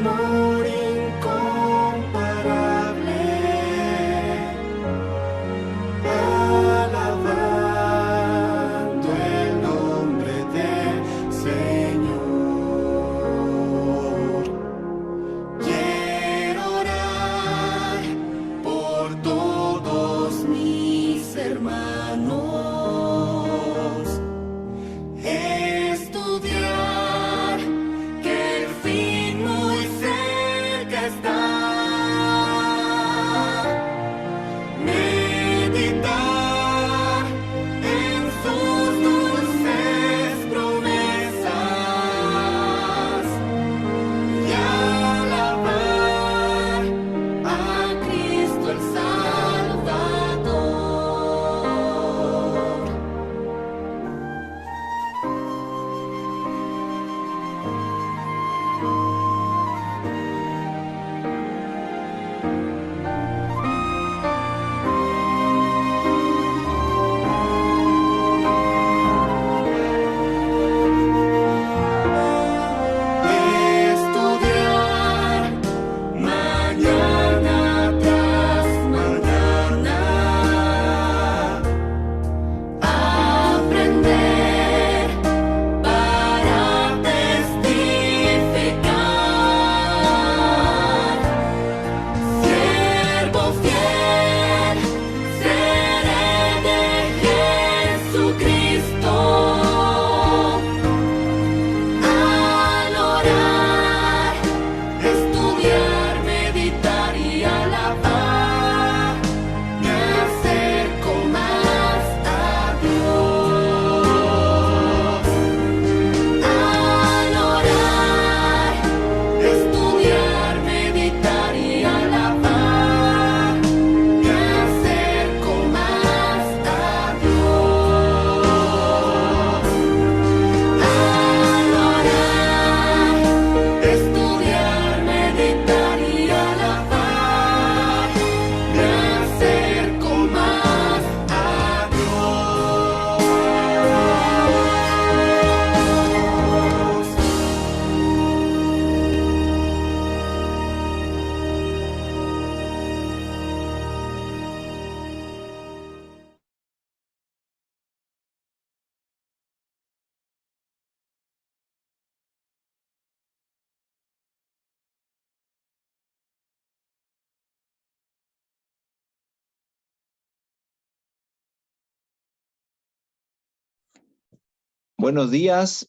amor incomparable, alabando el nombre del Señor. Quiero orar por todos mis hermanos, estudiar que el fin muy cerca está, meditar en sus dulces promesas y alabar a Cristo el Salvador. Estudiar mañana tras mañana, aprender para testificar, siervo fiel seré de Jesucristo. Al orar, estudiar, meditar y alabar, me acerco más a Dios. Al orar, estudiar, meditar y alabar, me acerco más a Dios. Al orar, estudiar, meditar y alabar, me acerco más a Buenos días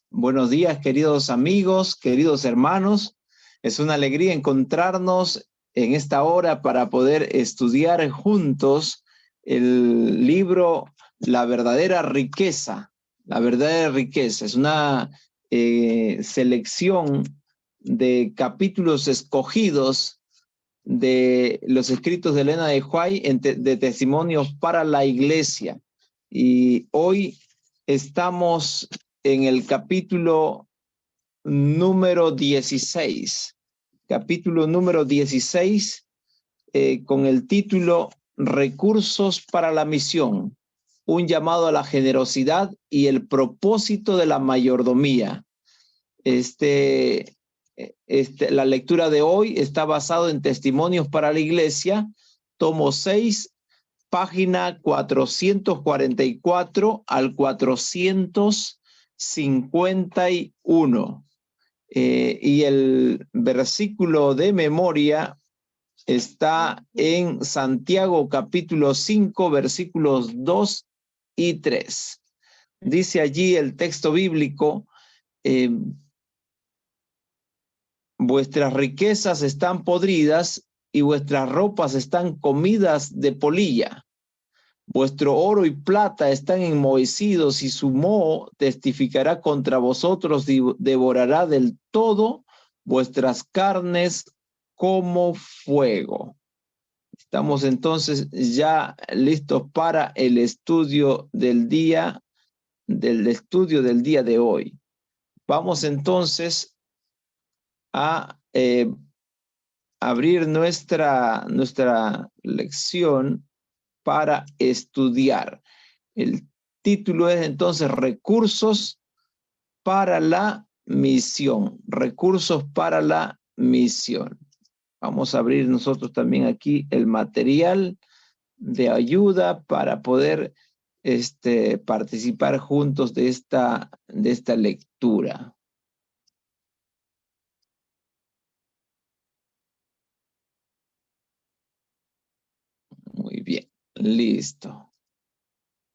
queridos amigos, queridos hermanos. Es una alegría encontrarnos en esta hora para poder estudiar juntos el libro La verdadera riqueza. La verdadera riqueza es una selección de capítulos escogidos de los escritos de Elena de White de testimonios para la iglesia. Y hoy estamos en el capítulo número 16. Capítulo número 16 con el título Recursos para la misión. Un llamado a la generosidad y el propósito de la mayordomía. La lectura de hoy está basado en Testimonios para la Iglesia, tomo 6, página 444 al 451. Y el versículo de memoria está en Santiago capítulo 5, versículos 2 y 3. Dice allí el texto bíblico: vuestras riquezas están podridas y vuestras ropas están comidas de polilla. Vuestro oro y plata están enmohecidos y su moho testificará contra vosotros y devorará del todo vuestras carnes como fuego. Estamos entonces ya listos para el estudio del día, de hoy. Vamos entonces a abrir nuestra lección para estudiar. El título es entonces Recursos para la misión. Recursos para la misión. Vamos a abrir nosotros también aquí el material de ayuda para poder participar juntos de esta lectura. Muy bien, listo.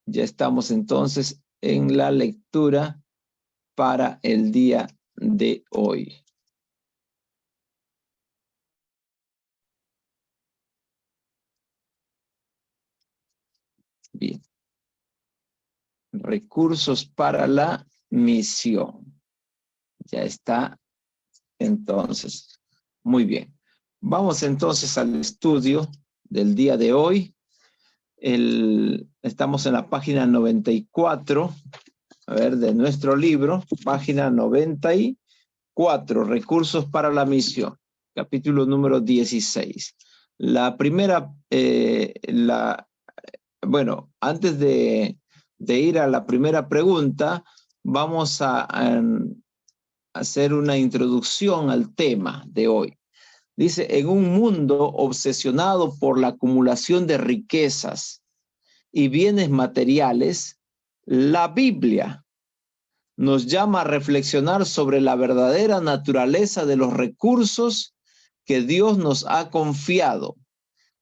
Ya estamos entonces en la lectura para el día de hoy. Bien. Recursos para la misión. Ya está entonces. Muy bien. Vamos entonces al estudio del día de hoy. Estamos en la página 94, a ver, de nuestro libro, página 94, Recursos para la misión, capítulo número 16. La primera, bueno, antes de ir a la primera pregunta, vamos a hacer una introducción al tema de hoy. Dice, en un mundo obsesionado por la acumulación de riquezas y bienes materiales, la Biblia nos llama a reflexionar sobre la verdadera naturaleza de los recursos que Dios nos ha confiado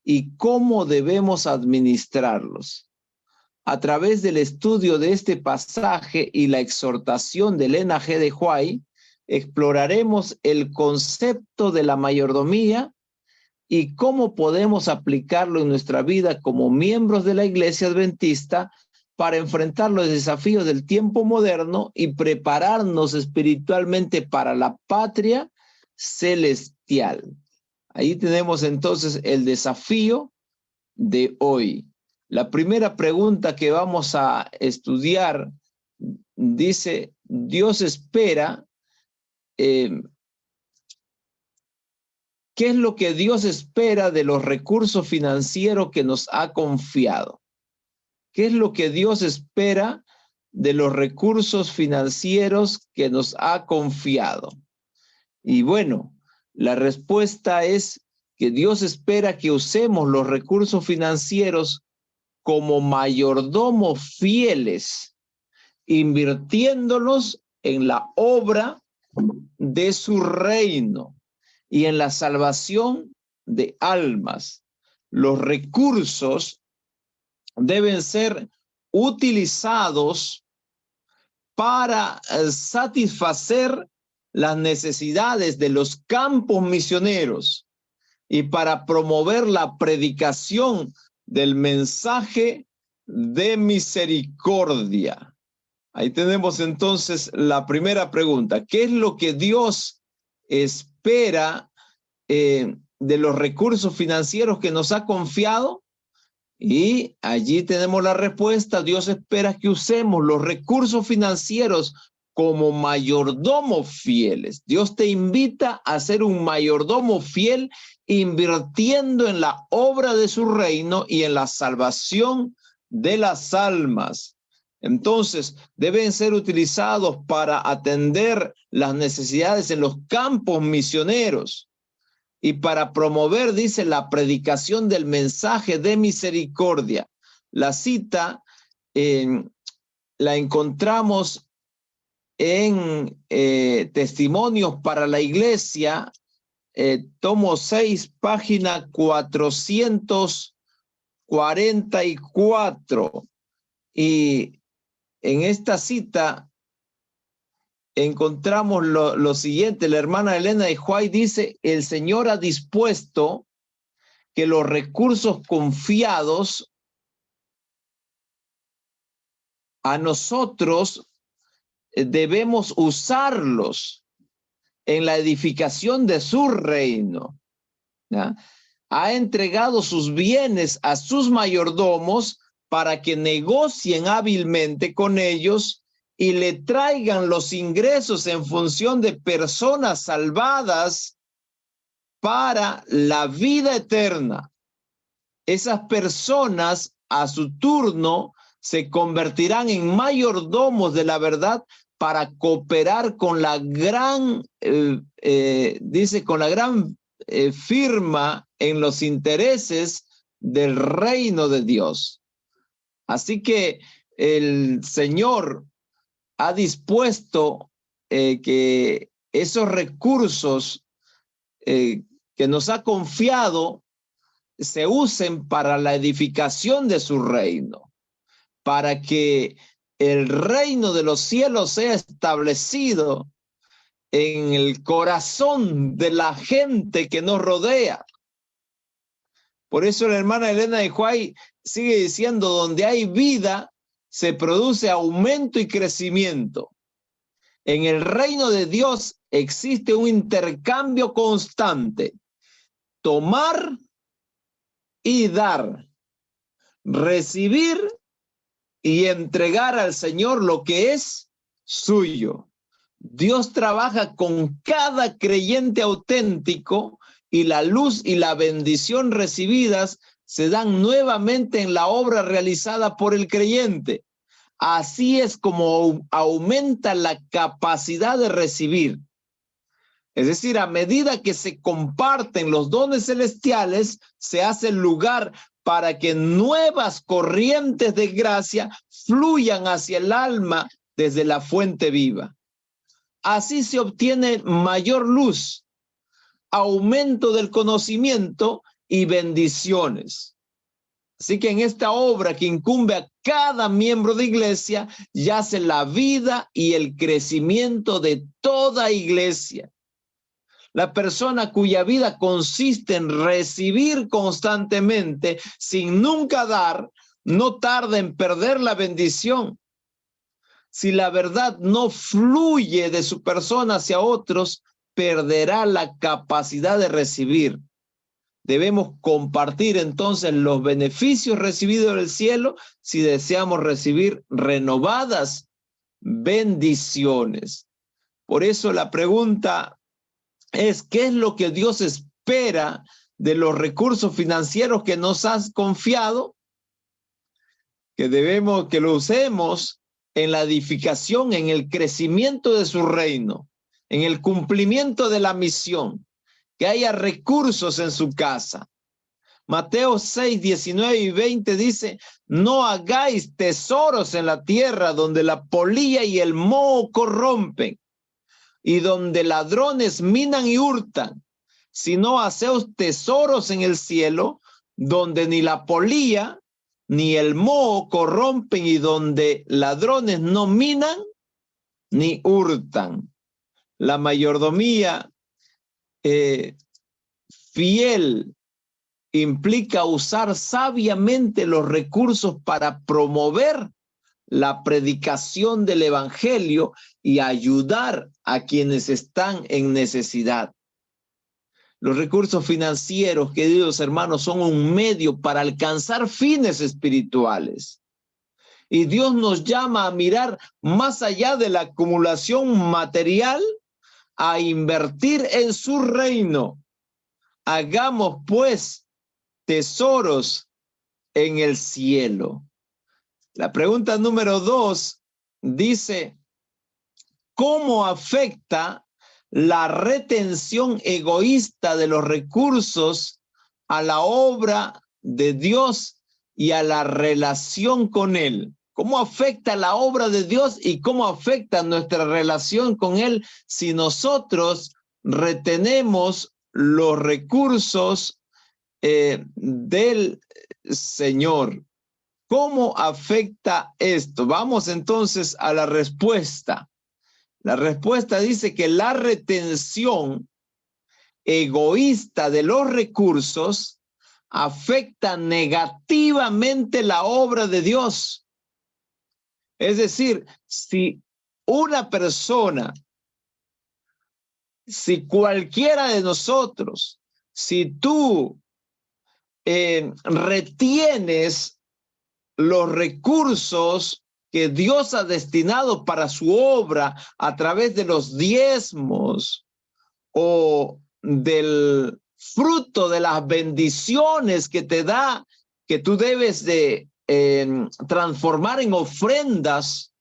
y cómo debemos administrarlos. A través del estudio de este pasaje y la exhortación de Elena G. de White, exploraremos el concepto de la mayordomía y cómo podemos aplicarlo en nuestra vida como miembros de la Iglesia Adventista para enfrentar los desafíos del tiempo moderno y prepararnos espiritualmente para la patria celestial. Ahí tenemos entonces el desafío de hoy. La primera pregunta que vamos a estudiar dice, Dios espera. ¿Qué es lo que Dios espera de los recursos financieros que nos ha confiado? ¿Qué es lo que Dios espera de los recursos financieros que nos ha confiado? Y bueno, la respuesta es que Dios espera que usemos los recursos financieros como mayordomos fieles, invirtiéndolos en la obra de su reino y en la salvación de almas. Los recursos deben ser utilizados para satisfacer las necesidades de los campos misioneros y para promover la predicación del mensaje de misericordia. Ahí tenemos entonces la primera pregunta. ¿Qué es lo que Dios espera de los recursos financieros que nos ha confiado? Y allí tenemos la respuesta. Dios espera que usemos los recursos financieros como mayordomos fieles. Dios te invita a ser un mayordomo fiel, invirtiendo en la obra de su reino y en la salvación de las almas. Entonces, deben ser utilizados para atender las necesidades en los campos misioneros y para promover, dice, la predicación del mensaje de misericordia. La cita la encontramos en Testimonios para la Iglesia, tomo 6, página 444. Y en esta cita encontramos lo siguiente. La hermana Elena de White dice, el Señor ha dispuesto que los recursos confiados a nosotros debemos usarlos en la edificación de su reino. ¿Ya? Ha entregado sus bienes a sus mayordomos para que negocien hábilmente con ellos y le traigan los ingresos en función de personas salvadas para la vida eterna. Esas personas a su turno se convertirán en mayordomos de la verdad para cooperar con la gran, dice, con la gran firma en los intereses del reino de Dios. Así que el Señor ha dispuesto que esos recursos que nos ha confiado se usen para la edificación de su reino, para que el reino de los cielos sea establecido en el corazón de la gente que nos rodea. Por eso la hermana Elena de White sigue diciendo, donde hay vida, se produce aumento y crecimiento. En el reino de Dios existe un intercambio constante. Tomar y dar. Recibir y entregar al Señor lo que es suyo. Dios trabaja con cada creyente auténtico y la luz y la bendición recibidas se dan nuevamente en la obra realizada por el creyente. Así es como aumenta la capacidad de recibir. Es decir, a medida que se comparten los dones celestiales, se hace lugar para que nuevas corrientes de gracia fluyan hacia el alma desde la fuente viva. Así se obtiene mayor luz, aumento del conocimiento y bendiciones. Así que en esta obra que incumbe a cada miembro de iglesia, yace la vida y el crecimiento de toda iglesia. La persona cuya vida consiste en recibir constantemente sin nunca dar, no tarda en perder la bendición. Si la verdad no fluye de su persona hacia otros, perderá la capacidad de recibir. Debemos compartir entonces los beneficios recibidos del cielo si deseamos recibir renovadas bendiciones. Por eso la pregunta es, ¿qué es lo que Dios espera de los recursos financieros que nos has confiado? Que lo usemos en la edificación, en el crecimiento de su reino, en el cumplimiento de la misión, que haya recursos en su casa. Mateo 6, 19 y 20 dice, no hagáis tesoros en la tierra donde la polilla y el moho corrompen y donde ladrones minan y hurtan, sino haceos tesoros en el cielo donde ni la polilla ni el moho corrompen y donde ladrones no minan ni hurtan. La mayordomía fiel implica usar sabiamente los recursos para promover la predicación del evangelio y ayudar a quienes están en necesidad. Los recursos financieros, queridos hermanos, son un medio para alcanzar fines espirituales. Y Dios nos llama a mirar más allá de la acumulación material, a invertir en su reino. Hagamos pues tesoros en el cielo. La pregunta número 2 dice, ¿cómo afecta la retención egoísta de los recursos a la obra de Dios y a la relación con Él? ¿Cómo afecta la obra de Dios y cómo afecta nuestra relación con Él si nosotros retenemos los recursos del Señor? ¿Cómo afecta esto? Vamos entonces a la respuesta. La respuesta dice que la retención egoísta de los recursos afecta negativamente la obra de Dios. Es decir, si una persona, si cualquiera de nosotros, si tú retienes los recursos que Dios ha destinado para su obra a través de los diezmos o del fruto de las bendiciones que te da, que tú debes de transformar en ofrendas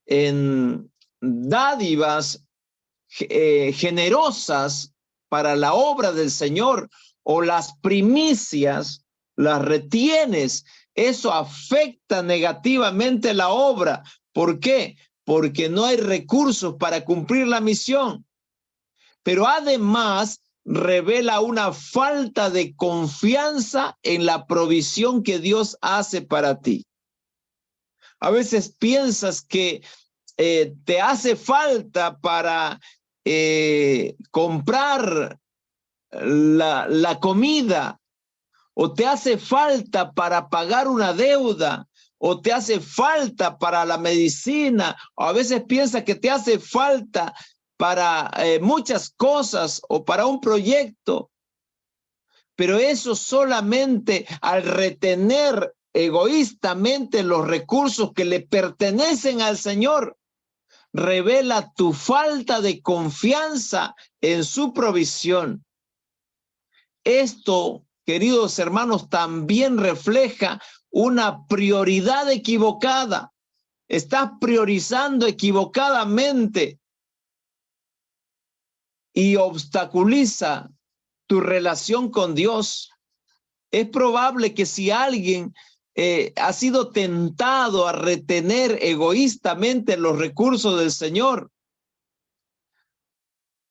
en dádivas generosas para la obra del Señor o las primicias, las retienes, eso afecta negativamente la obra. ¿Por qué? Porque no hay recursos para cumplir la misión. Pero además revela una falta de confianza en la provisión que Dios hace para ti. A veces piensas que te hace falta para comprar la comida, o te hace falta para pagar una deuda, o te hace falta para la medicina, o a veces piensas que te hace falta para muchas cosas o para un proyecto, pero eso solamente al retener egoístamente los recursos que le pertenecen al Señor, revela tu falta de confianza en su provisión. Esto, queridos hermanos, también refleja una prioridad equivocada. Estás priorizando equivocadamente y obstaculiza tu relación con Dios. Es probable que si alguien ha sido tentado a retener egoístamente los recursos del Señor,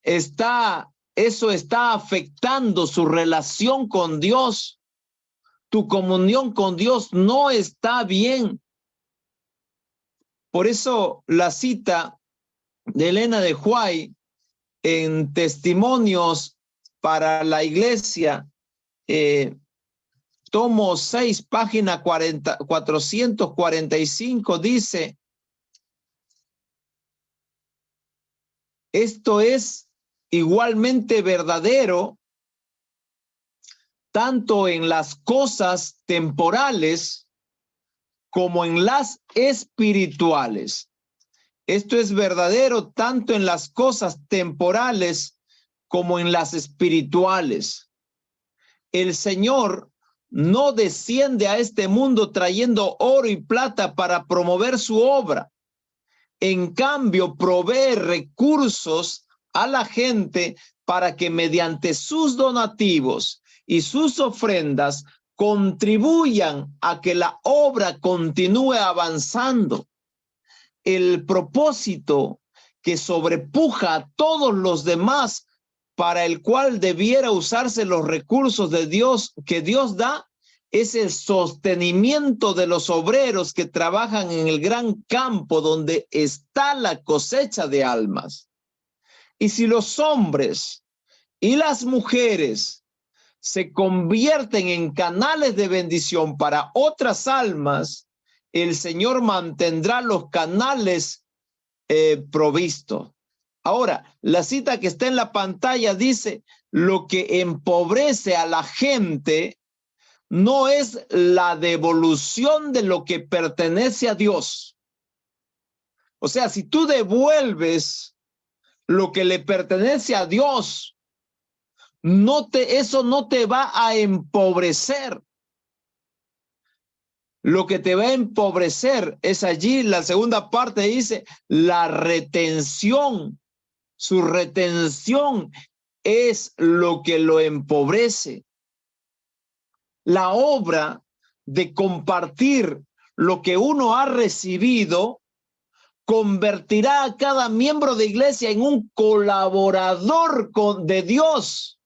eso está afectando su relación con Dios. Tu comunión con Dios no está bien. Por eso la cita de Elena de White en Testimonios para la Iglesia, tomo 6, página 445, dice: esto es igualmente verdadero tanto en las cosas temporales como en las espirituales. Esto es verdadero tanto en las cosas temporales como en las espirituales. El Señor no desciende a este mundo trayendo oro y plata para promover su obra. En cambio, provee recursos a la gente para que mediante sus donativos y sus ofrendas contribuyan a que la obra continúe avanzando. El propósito que sobrepuja a todos los demás, para el cual debiera usarse los recursos de Dios que Dios da, es el sostenimiento de los obreros que trabajan en el gran campo donde está la cosecha de almas. Y si los hombres y las mujeres se convierten en canales de bendición para otras almas, el Señor mantendrá los canales provistos. Ahora, la cita que está en la pantalla dice: lo que empobrece a la gente no es la devolución de lo que pertenece a Dios. O sea, si tú devuelves lo que le pertenece a Dios, eso no te va a empobrecer. Lo que te va a empobrecer es allí, la segunda parte dice, la retención. Su retención es lo que lo empobrece. La obra de compartir lo que uno ha recibido convertirá a cada miembro de iglesia en un colaborador de Dios.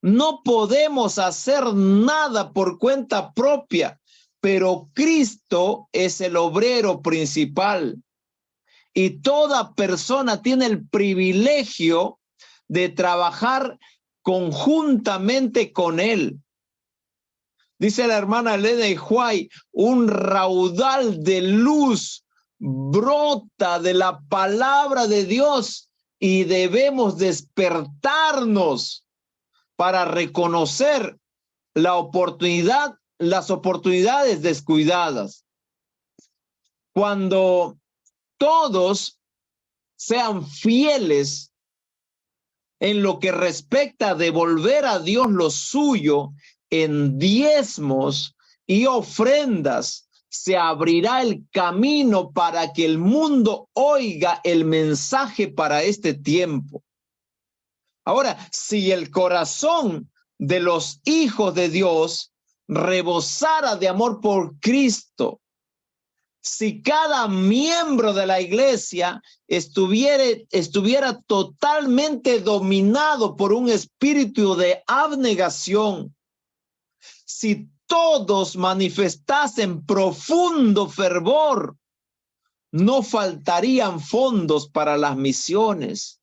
No podemos hacer nada por cuenta propia, pero Cristo es el obrero principal y toda persona tiene el privilegio de trabajar conjuntamente con él. Dice la hermana Elena de White: un raudal de luz brota de la palabra de Dios y debemos despertarnos para reconocer las oportunidades descuidadas. Cuando todos sean fieles en lo que respecta a devolver a Dios lo suyo en diezmos y ofrendas, se abrirá el camino para que el mundo oiga el mensaje para este tiempo. Ahora, si el corazón de los hijos de Dios rebosara de amor por Cristo, si cada miembro de la iglesia estuviera totalmente dominado por un espíritu de abnegación, si todos manifestasen profundo fervor, no faltarían fondos para las misiones.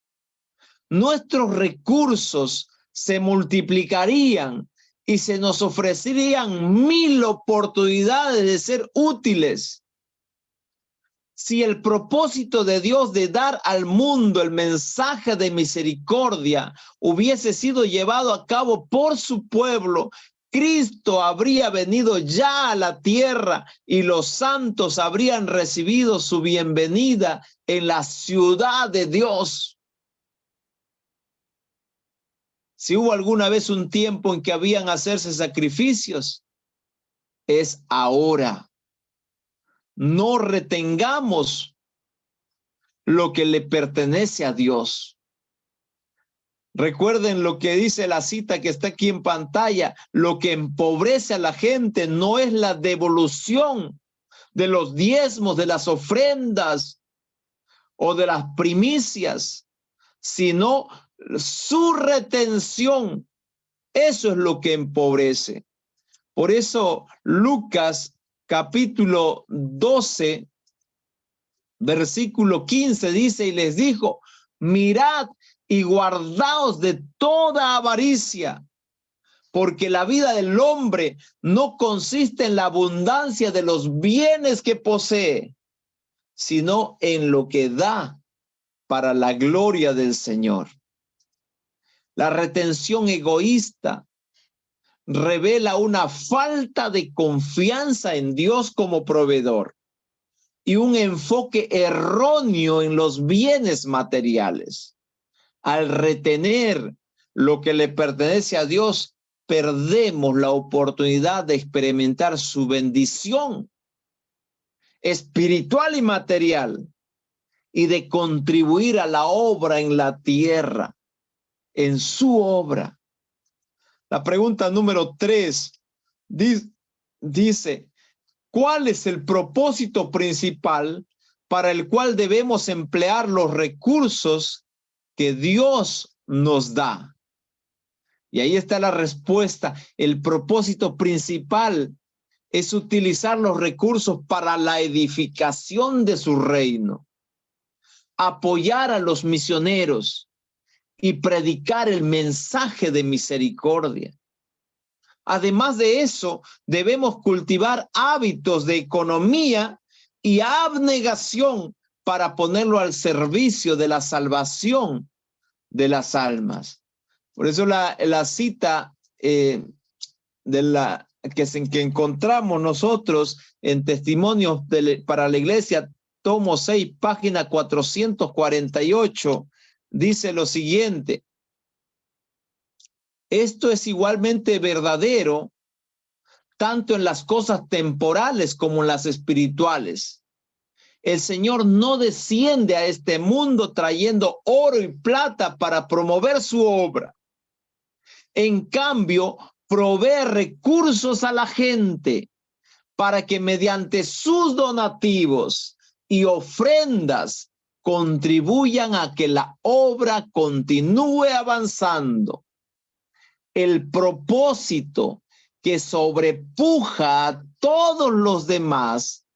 Nuestros recursos se multiplicarían y se nos ofrecerían 1000 oportunidades de ser útiles. Si el propósito de Dios de dar al mundo el mensaje de misericordia hubiese sido llevado a cabo por su pueblo, Cristo habría venido ya a la tierra y los santos habrían recibido su bienvenida en la ciudad de Dios. Si hubo alguna vez un tiempo en que habían hacerse sacrificios, es ahora. No retengamos lo que le pertenece a Dios. Recuerden lo que dice la cita que está aquí en pantalla. Lo que empobrece a la gente no es la devolución de los diezmos, de las ofrendas o de las primicias, sino su retención. Eso es lo que empobrece. Por eso Lucas capítulo 12, versículo 15 dice, y les dijo, mirad y guardaos de toda avaricia, porque la vida del hombre no consiste en la abundancia de los bienes que posee, sino en lo que da para la gloria del Señor. La retención egoísta revela una falta de confianza en Dios como proveedor y un enfoque erróneo en los bienes materiales. Al retener lo que le pertenece a Dios, perdemos la oportunidad de experimentar su bendición espiritual y material y de contribuir a la obra en la tierra, en su obra. La pregunta número 3 dice, ¿cuál es el propósito principal para el cual debemos emplear los recursos que Dios nos da? Y ahí está la respuesta. El propósito principal es utilizar los recursos para la edificación de su reino, apoyar a los misioneros y predicar el mensaje de misericordia. Además de eso, debemos cultivar hábitos de economía y abnegación para ponerlo al servicio de la salvación de las almas. Por eso la cita que encontramos nosotros en Testimonios para la Iglesia, tomo 6, página 448, dice lo siguiente: esto es igualmente verdadero tanto en las cosas temporales como en las espirituales. El Señor no desciende a este mundo trayendo oro y plata para promover su obra. En cambio, provee recursos a la gente para que mediante sus donativos y ofrendas contribuyan a que la obra continúe avanzando. El propósito que sobrepuja a todos los demás,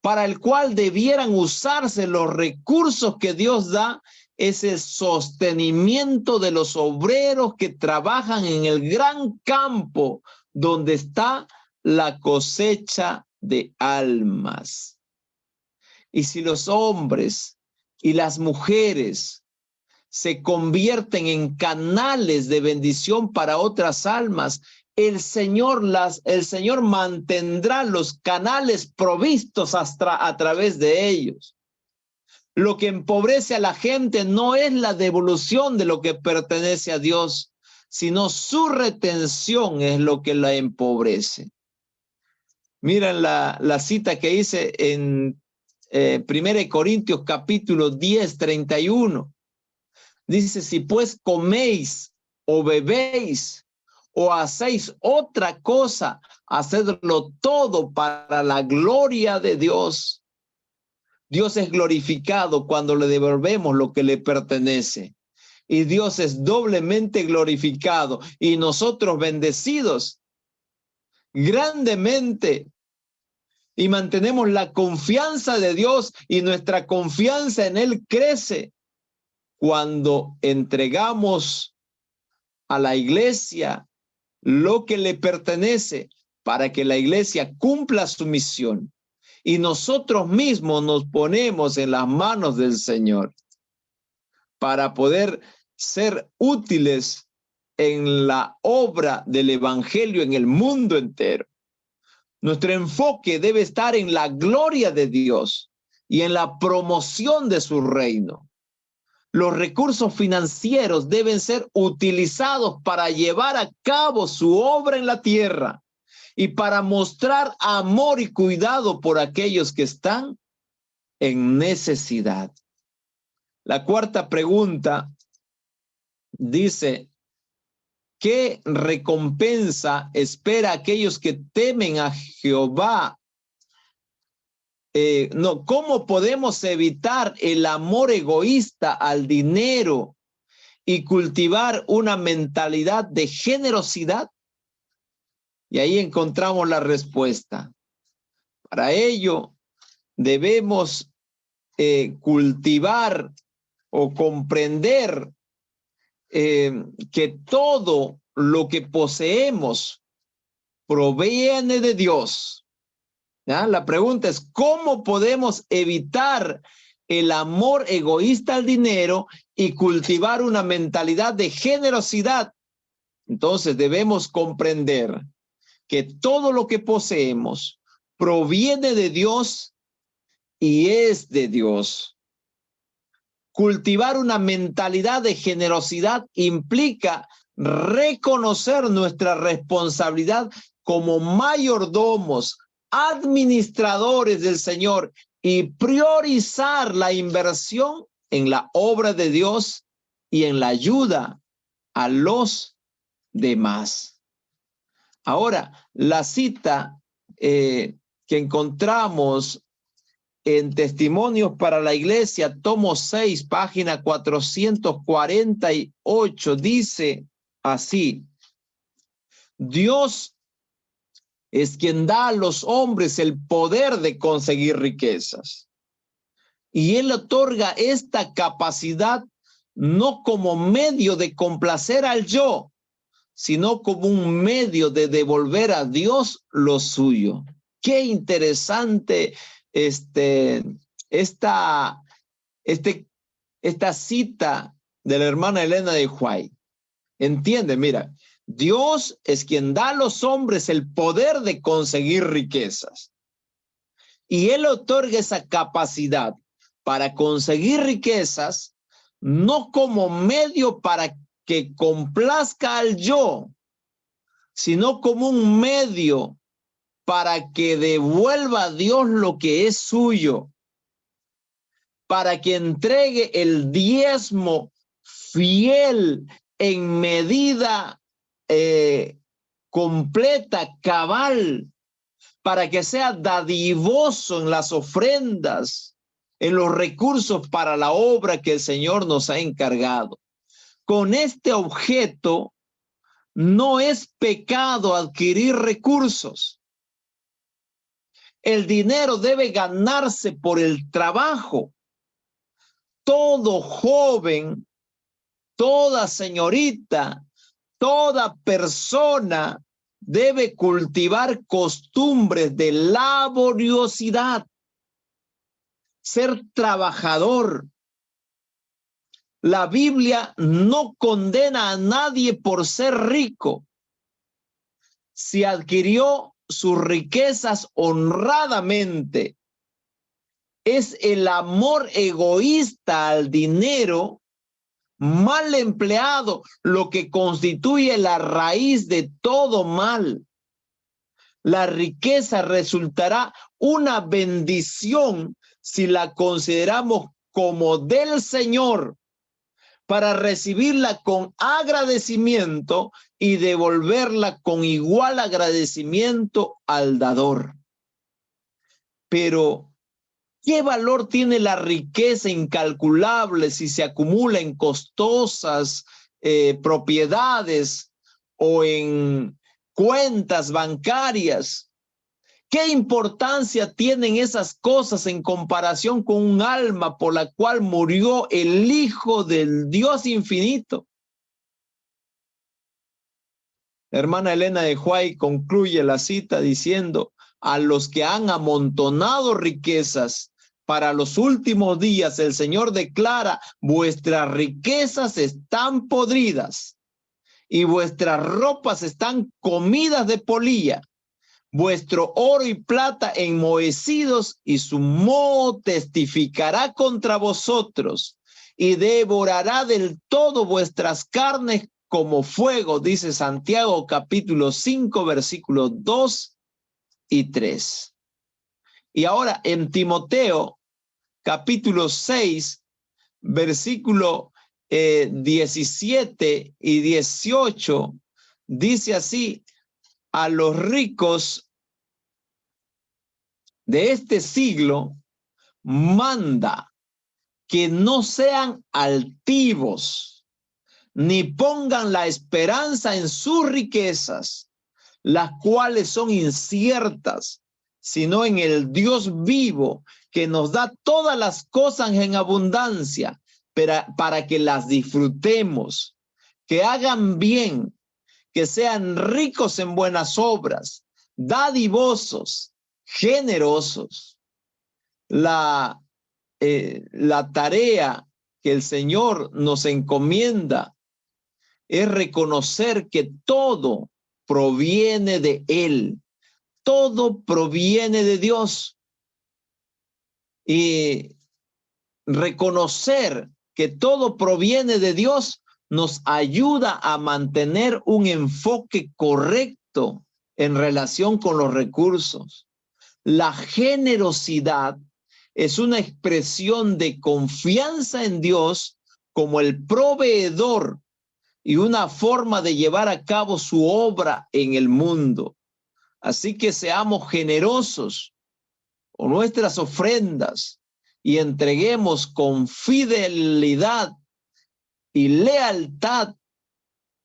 para el cual debieran usarse los recursos que Dios da, es el sostenimiento de los obreros que trabajan en el gran campo donde está la cosecha de almas. Y si los hombres y las mujeres se convierten en canales de bendición para otras almas, el Señor mantendrá los canales provistos a través de ellos. Lo que empobrece a la gente no es la devolución de lo que pertenece a Dios, sino su retención es lo que la empobrece. Miren la cita que hice en 1 Corintios capítulo 10, 31. Dice, si pues coméis o bebéis o hacéis otra cosa, hacedlo todo para la gloria de Dios. Dios es glorificado cuando le devolvemos lo que le pertenece. Y Dios es doblemente glorificado y nosotros bendecidos grandemente. Y mantenemos la confianza de Dios y nuestra confianza en Él crece cuando entregamos a la iglesia lo que le pertenece para que la iglesia cumpla su misión. Y nosotros mismos nos ponemos en las manos del Señor para poder ser útiles en la obra del evangelio en el mundo entero. Nuestro enfoque debe estar en la gloria de Dios y en la promoción de su reino. Los recursos financieros deben ser utilizados para llevar a cabo su obra en la tierra y para mostrar amor y cuidado por aquellos que están en necesidad. La cuarta pregunta dice, ¿qué recompensa espera a aquellos que temen a Jehová? ¿Cómo podemos evitar el amor egoísta al dinero y cultivar una mentalidad de generosidad? Y ahí encontramos la respuesta. Para ello debemos cultivar o comprender que todo lo que poseemos proviene de Dios. ¿Ya? La pregunta es, ¿cómo podemos evitar el amor egoísta al dinero y cultivar una mentalidad de generosidad? Entonces debemos comprender que todo lo que poseemos proviene de Dios y es de Dios. Cultivar una mentalidad de generosidad implica reconocer nuestra responsabilidad como mayordomos, administradores del Señor y priorizar la inversión en la obra de Dios y en la ayuda a los demás. Ahora, la cita que encontramos en Testimonios para la Iglesia, tomo 6, página 448, dice así: Dios es quien da a los hombres el poder de conseguir riquezas. Y Él otorga esta capacidad no como medio de complacer al yo, sino como un medio de devolver a Dios lo suyo. Qué interesante esta cita de la hermana Elena de White. Entiende, mira, Dios es quien da a los hombres el poder de conseguir riquezas. Y Él otorga esa capacidad para conseguir riquezas, no como medio para que complazca al yo, sino como un medio para que devuelva a Dios lo que es suyo, para que entregue el diezmo fiel en medida completa, cabal, para que sea dadivoso en las ofrendas, en los recursos para la obra que el Señor nos ha encargado. Con este objeto no es pecado adquirir recursos. El dinero debe ganarse por el trabajo. Todo joven, toda señorita, toda persona debe cultivar costumbres de laboriosidad, ser trabajador. La Biblia no condena a nadie por ser rico. Si adquirió sus riquezas honradamente, es el amor egoísta al dinero mal empleado lo que constituye la raíz de todo mal. La riqueza resultará una bendición si la consideramos como del Señor, para recibirla con agradecimiento y devolverla con igual agradecimiento al dador. Pero, ¿qué valor tiene la riqueza incalculable si se acumula en costosas propiedades o en cuentas bancarias? ¿Qué importancia tienen esas cosas en comparación con un alma por la cual murió el Hijo del Dios infinito? La hermana Elena de White concluye la cita diciendo: a los que han amontonado riquezas para los últimos días, el Señor declara: vuestras riquezas están podridas y vuestras ropas están comidas de polilla. Vuestro oro y plata enmohecidos, y su moho testificará contra vosotros y devorará del todo vuestras carnes como fuego, dice Santiago capítulo 5 versículos 2 y 3. Y ahora en Timoteo capítulo 6 versículo 17 y 18 dice así: a los ricos de este siglo manda que no sean altivos, ni pongan la esperanza en sus riquezas, las cuales son inciertas, sino en el Dios vivo, que nos da todas las cosas en abundancia, para que las disfrutemos, que hagan bien, que sean ricos en buenas obras, dadivosos, generosos. La tarea que el Señor nos encomienda es reconocer que todo proviene de Él, todo proviene de Dios, y reconocer que todo proviene de Dios nos ayuda a mantener un enfoque correcto en relación con los recursos. La generosidad es una expresión de confianza en Dios como el proveedor y una forma de llevar a cabo su obra en el mundo. Así que seamos generosos con nuestras ofrendas y entreguemos con fidelidad y lealtad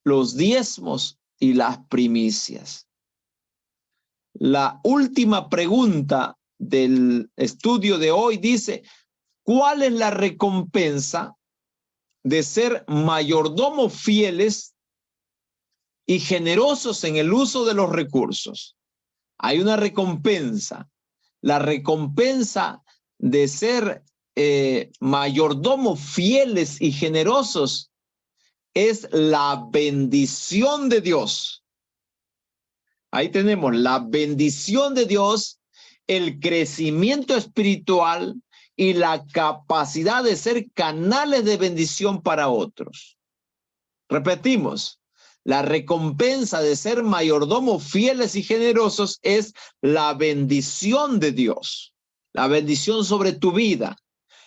los diezmos y las primicias. La última pregunta del estudio de hoy dice: ¿cuál es la recompensa de ser mayordomos fieles y generosos en el uso de los recursos? Hay una recompensa. La recompensa de ser mayordomos fieles y generosos es la bendición de Dios. Ahí tenemos la bendición de Dios, el crecimiento espiritual y la capacidad de ser canales de bendición para otros. Repetimos, la recompensa de ser mayordomos fieles y generosos es la bendición de Dios, la bendición sobre tu vida,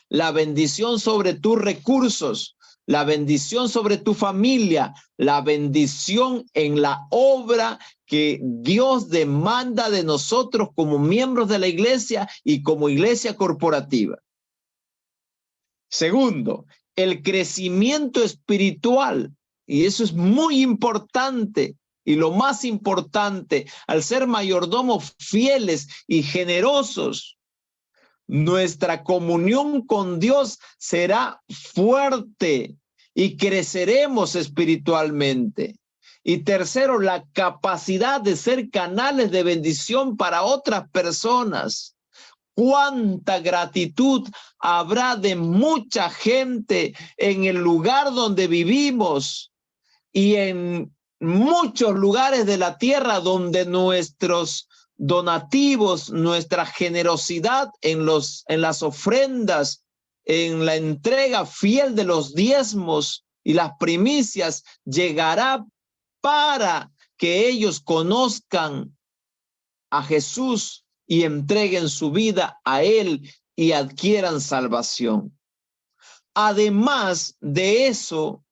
la bendición sobre tus recursos, la bendición sobre tu familia, la bendición en la obra que Dios demanda de nosotros como miembros de la iglesia y como iglesia corporativa. Segundo, el crecimiento espiritual, y eso es muy importante. Y lo más importante, al ser mayordomos fieles y generosos, nuestra comunión con Dios será fuerte y creceremos espiritualmente. Y tercero, la capacidad de ser canales de bendición para otras personas. Cuánta gratitud habrá de mucha gente en el lugar donde vivimos y en muchos lugares de la tierra donde nuestros donativos, nuestra generosidad en las ofrendas, en la entrega fiel de los diezmos y las primicias llegará para que ellos conozcan a Jesús y entreguen su vida a Él y adquieran salvación. Además de eso,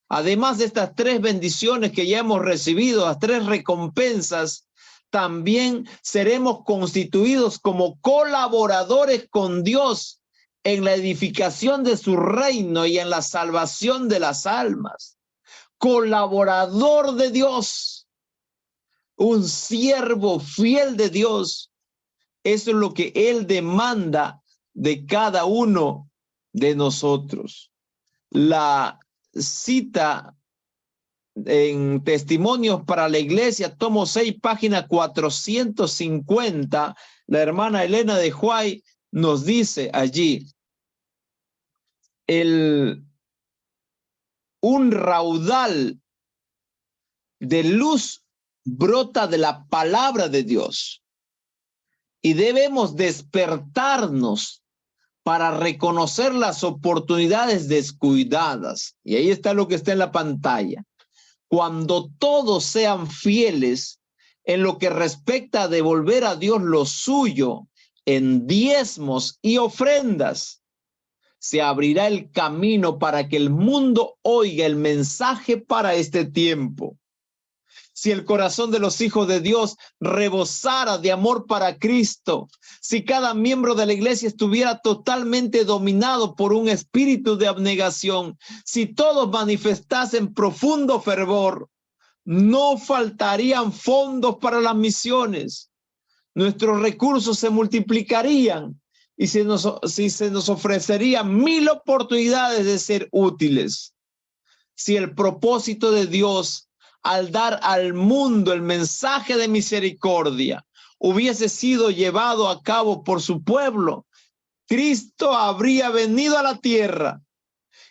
además de estas 3 bendiciones que ya hemos recibido, las 3 recompensas, también seremos constituidos como colaboradores con Dios en la edificación de su reino y en la salvación de las almas. Colaborador de Dios, un siervo fiel de Dios. Eso es lo que Él demanda de cada uno de nosotros. La cita en Testimonios para la Iglesia, tomo 6, página 450, la hermana Elena de White nos dice allí, un raudal de luz brota de la palabra de Dios y debemos despertarnos para reconocer las oportunidades descuidadas. Y ahí está lo que está en la pantalla. Cuando todos sean fieles en lo que respecta a devolver a Dios lo suyo en diezmos y ofrendas, se abrirá el camino para que el mundo oiga el mensaje para este tiempo. Si el corazón de los hijos de Dios rebosara de amor para Cristo, si cada miembro de la iglesia estuviera totalmente dominado por un espíritu de abnegación, si todos manifestasen profundo fervor, no faltarían fondos para las misiones. Nuestros recursos se multiplicarían y se nos ofrecerían 1000 oportunidades de ser útiles. Si el propósito de Dios al dar al mundo el mensaje de misericordia hubiese sido llevado a cabo por su pueblo, Cristo habría venido a la tierra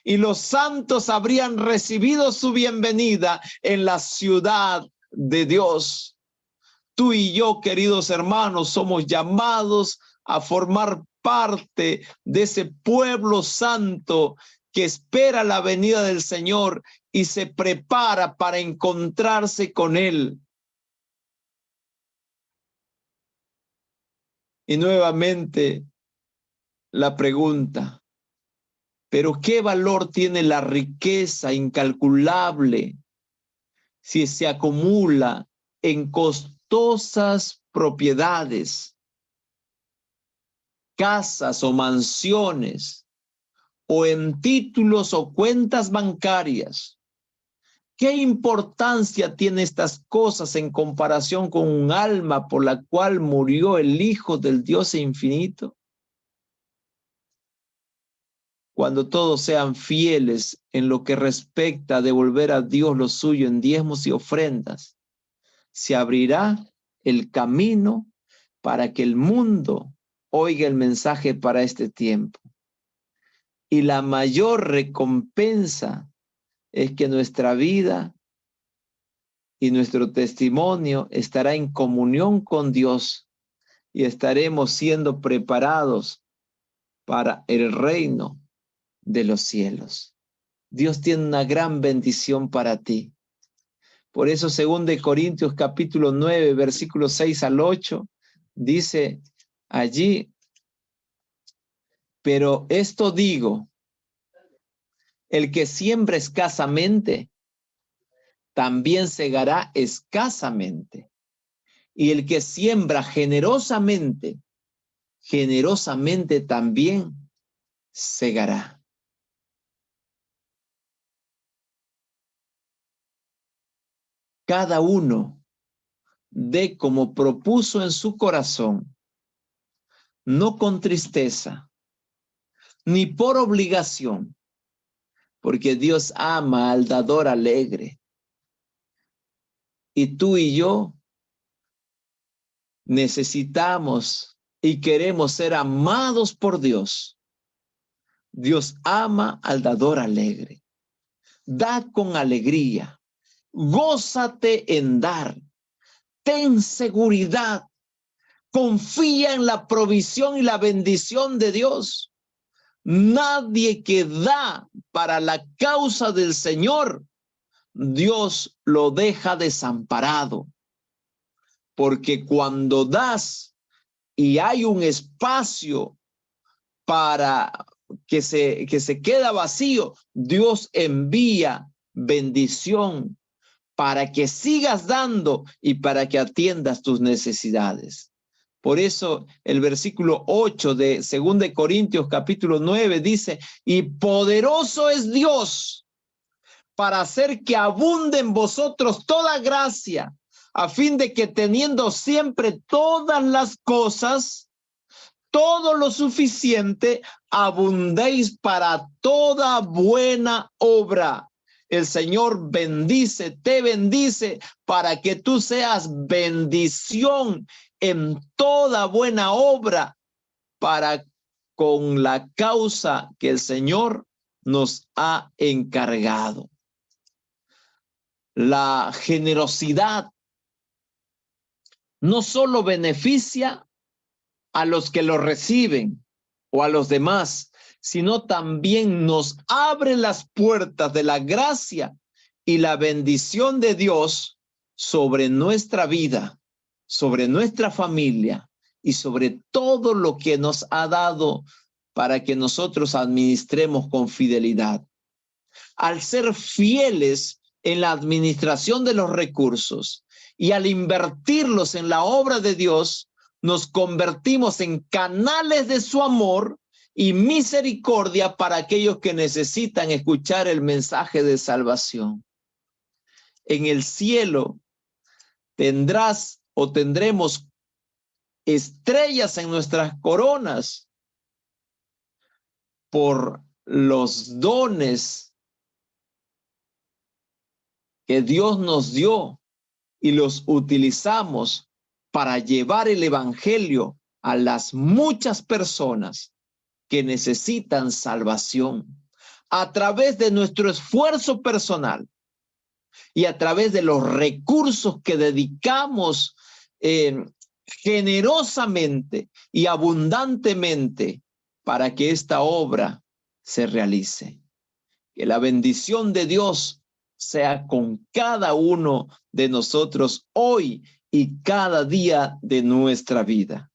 y los santos habrían recibido su bienvenida en la ciudad de Dios. Tú y yo, queridos hermanos, somos llamados a formar parte de ese pueblo santo que espera la venida del Señor y se prepara para encontrarse con Él. Y nuevamente la pregunta, ¿pero qué valor tiene la riqueza incalculable si se acumula en costosas propiedades, casas o mansiones, o en títulos o cuentas bancarias? ¿Qué importancia tiene estas cosas en comparación con un alma por la cual murió el Hijo del Dios infinito? Cuando todos sean fieles en lo que respecta a devolver a Dios lo suyo en diezmos y ofrendas, se abrirá el camino para que el mundo oiga el mensaje para este tiempo. Y la mayor recompensa es que nuestra vida y nuestro testimonio estará en comunión con Dios y estaremos siendo preparados para el reino de los cielos. Dios tiene una gran bendición para ti. Por eso, 2 Corintios capítulo 9, versículos 6 al 8, dice allí, pero esto digo, el que siembra escasamente, también segará escasamente. Y el que siembra generosamente, generosamente también segará. Cada uno dé como propuso en su corazón, no con tristeza, ni por obligación, porque Dios ama al dador alegre. Y tú y yo necesitamos y queremos ser amados por Dios. Dios ama al dador alegre. Da con alegría. Gózate en dar. Ten seguridad. Confía en la provisión y la bendición de Dios. Nadie que da para la causa del Señor, Dios lo deja desamparado. porque cuando das y hay un espacio para que se queda vacío, Dios envía bendición para que sigas dando y para que atiendas tus necesidades. Por eso el versículo 8 de 2 Corintios capítulo 9 dice, y poderoso es Dios para hacer que abunde en vosotros toda gracia, a fin de que teniendo siempre todas las cosas, todo lo suficiente, abundéis para toda buena obra. El Señor te bendice para que tú seas bendición en toda buena obra para con la causa que el Señor nos ha encargado. La generosidad no solo beneficia a los que lo reciben o a los demás, sino también nos abre las puertas de la gracia y la bendición de Dios sobre nuestra vida, sobre nuestra familia y sobre todo lo que nos ha dado para que nosotros administremos con fidelidad. Al ser fieles en la administración de los recursos y al invertirlos en la obra de Dios, nos convertimos en canales de su amor y misericordia para aquellos que necesitan escuchar el mensaje de salvación. En el cielo tendremos estrellas en nuestras coronas por los dones que Dios nos dio y los utilizamos para llevar el evangelio a las muchas personas que necesitan salvación a través de nuestro esfuerzo personal y a través de los recursos que dedicamos generosamente y abundantemente para que esta obra se realice. Que la bendición de Dios sea con cada uno de nosotros hoy y cada día de nuestra vida.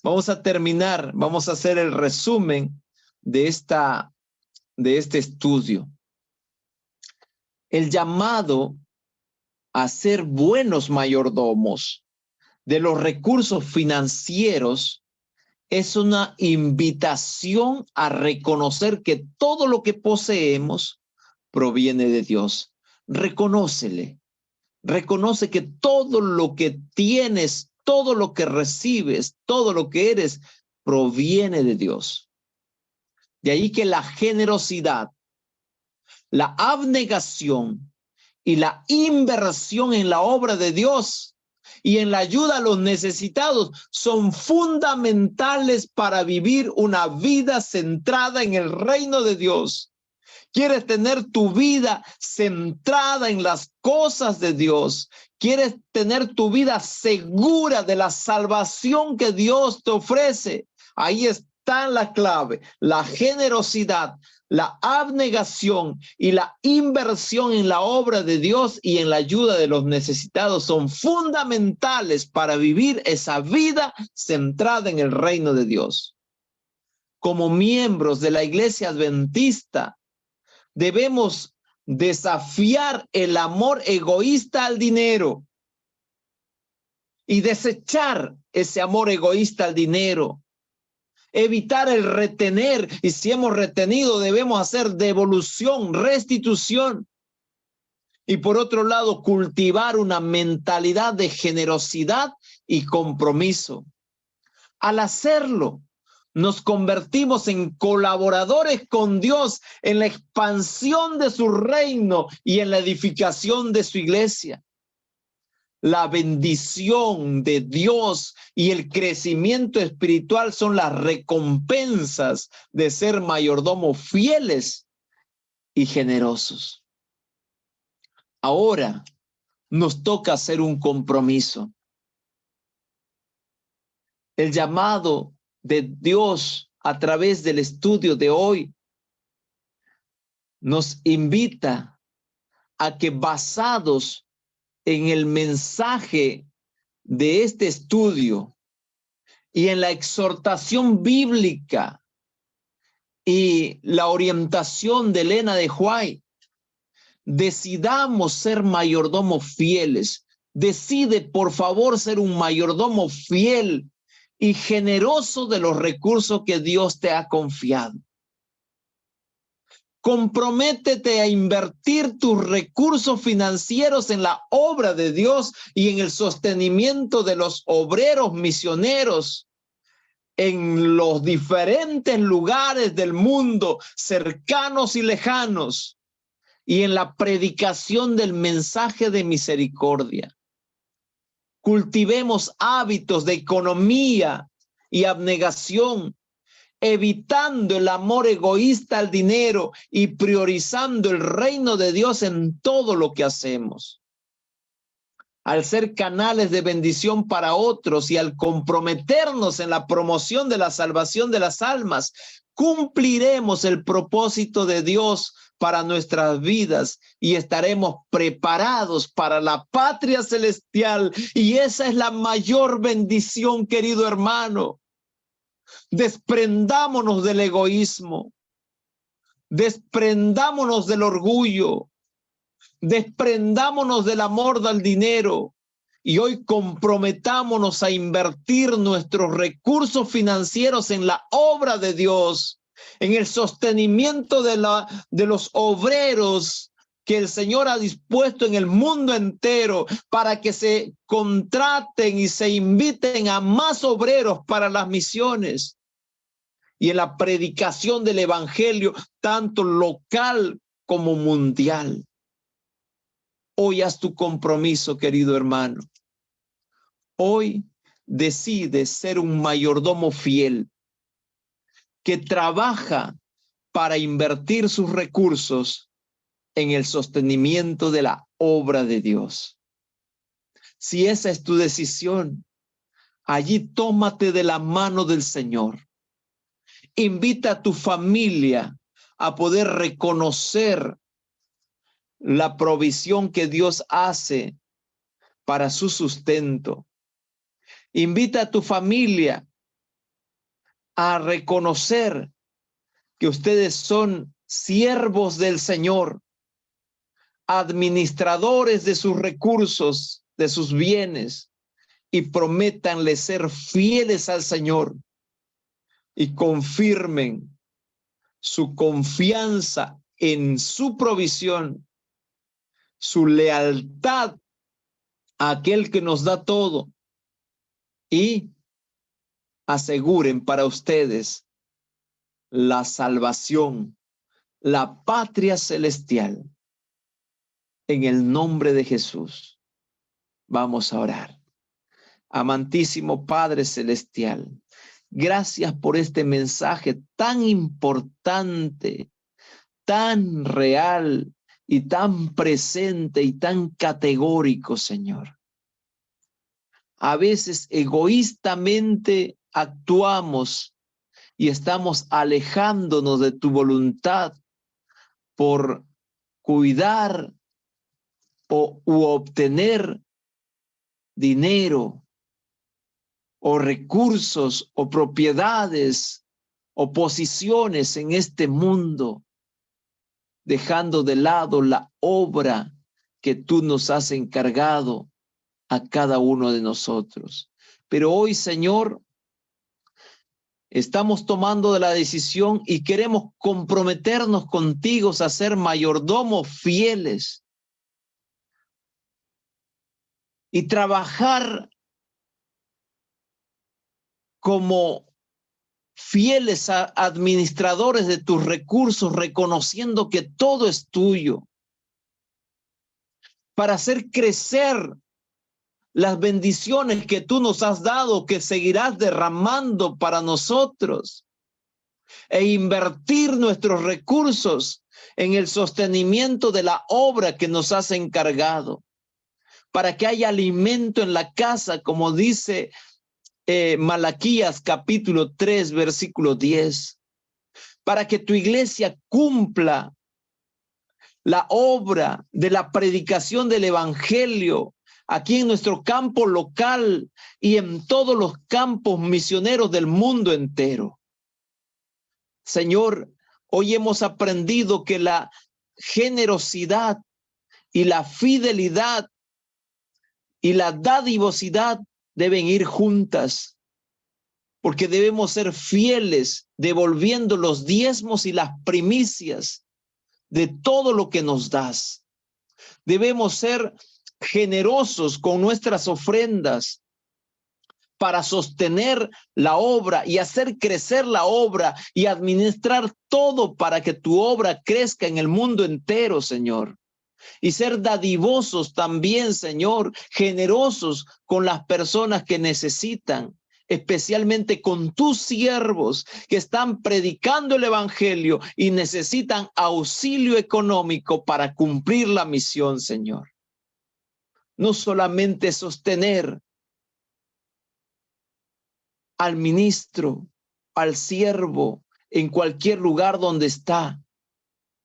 Vamos a terminar, vamos a hacer el resumen de este estudio. El llamado a ser buenos mayordomos de los recursos financieros es una invitación a reconocer que todo lo que poseemos proviene de Dios. Reconócele. Reconoce que todo lo que tienes, todo lo que recibes, todo lo que eres, proviene de Dios. De ahí que la generosidad, la abnegación y la inversión en la obra de Dios y en la ayuda a los necesitados son fundamentales para vivir una vida centrada en el reino de Dios. ¿Quieres tener tu vida centrada en las cosas de Dios? ¿Quieres tener tu vida segura de la salvación que Dios te ofrece? Ahí está la clave, la generosidad, la abnegación y la inversión en la obra de Dios y en la ayuda de los necesitados son fundamentales para vivir esa vida centrada en el reino de Dios. Como miembros de la Iglesia Adventista, debemos desafiar el amor egoísta al dinero y desechar ese amor egoísta al dinero. Evitar el retener, y si hemos retenido debemos hacer devolución, restitución. Y por otro lado, cultivar una mentalidad de generosidad y compromiso. Al hacerlo, nos convertimos en colaboradores con Dios en la expansión de su reino y en la edificación de su iglesia. La bendición de Dios y el crecimiento espiritual son las recompensas de ser mayordomos fieles y generosos. Ahora nos toca hacer un compromiso. El llamado de Dios a través del estudio de hoy nos invita a que, basados en el mensaje de este estudio y en la exhortación bíblica y la orientación de Elena de White, decidamos ser mayordomos fieles. Decide, por favor, ser un mayordomo fiel y generoso de los recursos que Dios te ha confiado. Comprométete a invertir tus recursos financieros en la obra de Dios y en el sostenimiento de los obreros misioneros en los diferentes lugares del mundo, cercanos y lejanos, y en la predicación del mensaje de misericordia. Cultivemos hábitos de economía y abnegación, evitando el amor egoísta al dinero y priorizando el reino de Dios en todo lo que hacemos. Al ser canales de bendición para otros y al comprometernos en la promoción de la salvación de las almas, cumpliremos el propósito de Dios para nuestras vidas y estaremos preparados para la patria celestial. Y esa es la mayor bendición, querido hermano. Desprendámonos del egoísmo, desprendámonos del orgullo, desprendámonos del amor al dinero y hoy comprometámonos a invertir nuestros recursos financieros en la obra de Dios, en el sostenimiento de los obreros que el Señor ha dispuesto en el mundo entero para que se contraten y se inviten a más obreros para las misiones y en la predicación del evangelio, tanto local como mundial. Hoy haz tu compromiso, querido hermano. Hoy decide ser un mayordomo fiel que trabaja para invertir sus recursos en el sostenimiento de la obra de Dios. Si esa es tu decisión, allí tómate de la mano del Señor. Invita a tu familia a poder reconocer la provisión que Dios hace para su sustento. Invita a tu familia a reconocer que ustedes son siervos del Señor, administradores de sus recursos, de sus bienes, y prométanle ser fieles al Señor y confirmen su confianza en su provisión, su lealtad a aquel que nos da todo, y aseguren para ustedes la salvación, la patria celestial. En el nombre de Jesús, vamos a orar. Amantísimo Padre Celestial, gracias por este mensaje tan importante, tan real y tan presente y tan categórico, Señor. A veces egoístamente actuamos y estamos alejándonos de tu voluntad por cuidar u obtener dinero o recursos o propiedades o posiciones en este mundo, dejando de lado la obra que tú nos has encargado a cada uno de nosotros. Pero hoy, Señor, estamos tomando la decisión y queremos comprometernos contigo a ser mayordomos fieles y trabajar como fieles administradores de tus recursos, reconociendo que todo es tuyo, para hacer crecer las bendiciones que tú nos has dado, que seguirás derramando para nosotros, e invertir nuestros recursos en el sostenimiento de la obra que nos has encargado, para que haya alimento en la casa, como dice Malaquías capítulo 3, versículo 10, para que tu iglesia cumpla la obra de la predicación del evangelio aquí en nuestro campo local y en todos los campos misioneros del mundo entero. Señor, hoy hemos aprendido que la generosidad y la fidelidad y la dadivosidad deben ir juntas, porque debemos ser fieles devolviendo los diezmos y las primicias de todo lo que nos das. Debemos ser generosos con nuestras ofrendas para sostener la obra y hacer crecer la obra y administrar todo para que tu obra crezca en el mundo entero, Señor. Y ser dadivosos también, Señor, generosos con las personas que necesitan, especialmente con tus siervos que están predicando el evangelio y necesitan auxilio económico para cumplir la misión, Señor. No solamente sostener al ministro, al siervo, en cualquier lugar donde está,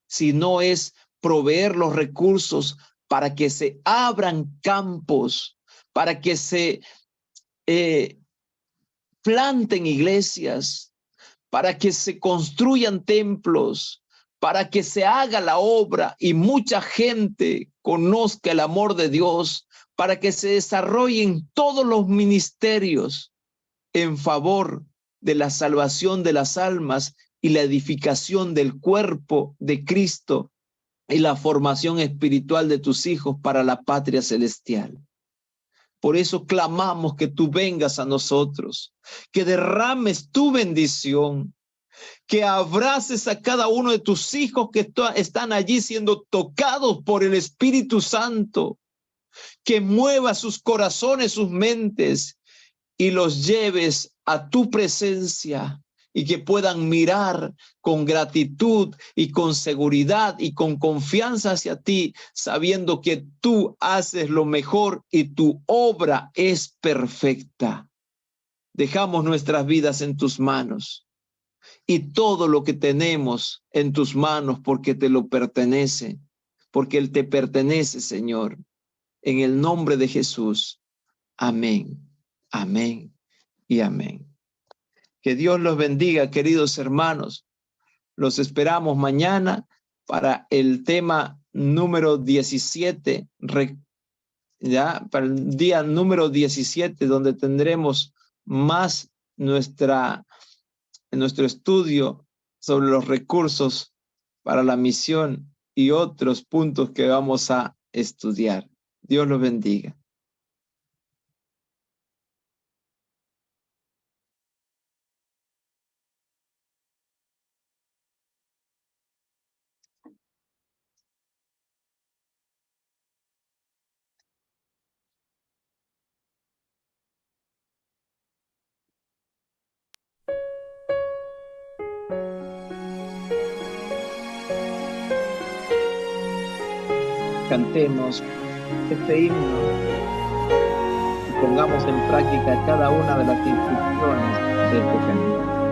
sino es proveer los recursos para que se abran campos, para que se planten iglesias, para que se construyan templos, para que se haga la obra y mucha gente conozca el amor de Dios, para que se desarrollen todos los ministerios en favor de la salvación de las almas y la edificación del cuerpo de Cristo y la formación espiritual de tus hijos para la patria celestial. Por eso clamamos que tú vengas a nosotros, que derrames tu bendición, que abraces a cada uno de tus hijos que están allí siendo tocados por el Espíritu Santo, que mueva sus corazones, sus mentes y los lleves a tu presencia y que puedan mirar con gratitud y con seguridad y con confianza hacia ti, sabiendo que tú haces lo mejor y tu obra es perfecta. Dejamos nuestras vidas en tus manos y todo lo que tenemos en tus manos porque te lo pertenece, porque Él te pertenece, Señor. En el nombre de Jesús. Amén, amén y amén. Que Dios los bendiga, queridos hermanos. Los esperamos mañana para el tema número 17, ya para el día número 17, donde tendremos más nuestro estudio sobre los recursos para la misión y otros puntos que vamos a estudiar. Dios los bendiga. Cantemos este himno y pongamos en práctica cada una de las instrucciones de este canto.